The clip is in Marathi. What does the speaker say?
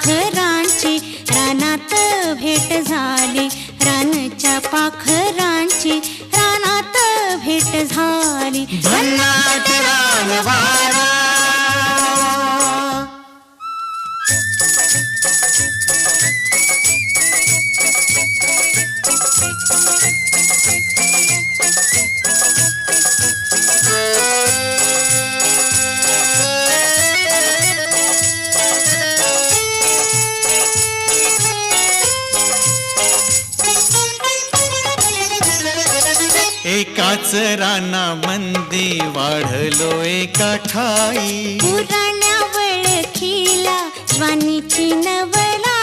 पाखरांची रानात भेट झाली, रानच्या पाखरांची रानात भेट झाली. भन्नाट रानवारा एकाच रानामंदी वाढलो एका ठाई, पुराण्या वळखीला ज्वानीची नवला